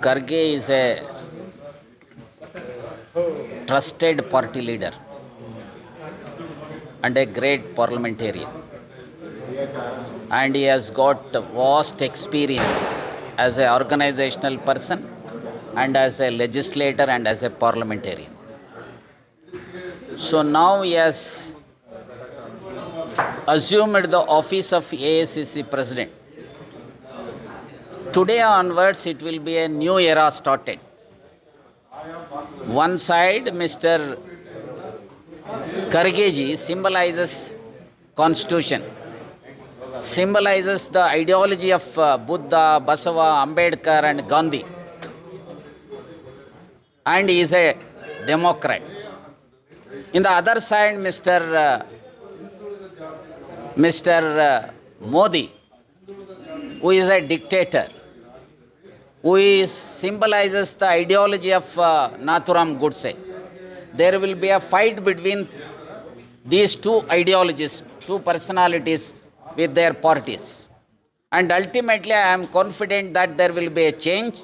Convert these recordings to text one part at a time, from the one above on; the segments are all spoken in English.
Kharge is a trusted party leader and a great parliamentarian. And he has got vast experience as an organizational person and as a legislator and as a parliamentarian. So now he has assumed the office of AICC president. Today onwards, it will be a new era started. One side, Mr. Kharge ji symbolizes constitution, symbolizes the ideology of Buddha, Basava, Ambedkar and Gandhi. And he is a democrat. In the other side, Mr. Modi, who is a dictator, who symbolizes the ideology of Nathuram Godse. There will be a fight between these two ideologies, two personalities with their parties. And ultimately, I am confident that there will be a change.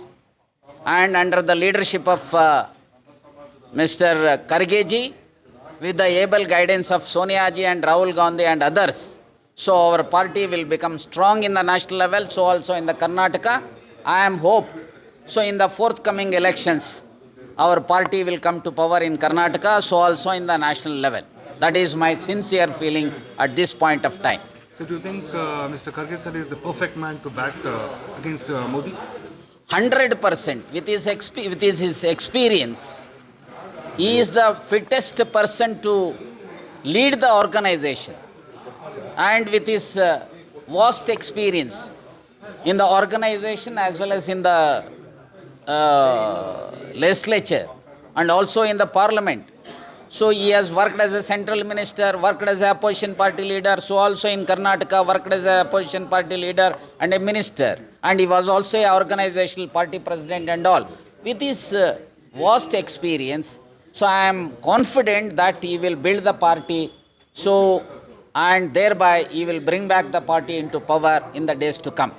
And under the leadership of Mr. Kharge ji, with the able guidance of Sonia ji and Rahul Gandhi and others, so our party will become strong in the national level, so also in the Karnataka. I am hope. So in the forthcoming elections, our party will come to power in Karnataka, so also in the national level. That is my sincere feeling at this point of time. So do you think Mr. Kharge sir is the perfect man to back against Modi? 100%. With his experience, he is the fittest person to lead the organization. And with his vast experience in the organization as well as in the legislature and also in the parliament. So he has worked as a central minister, worked as a opposition party leader, so also in Karnataka worked as a opposition party leader and a minister. And he was also a organizational party president and all. With his vast experience, so I am confident that he will build the party, so and thereby he will bring back the party into power in the days to come.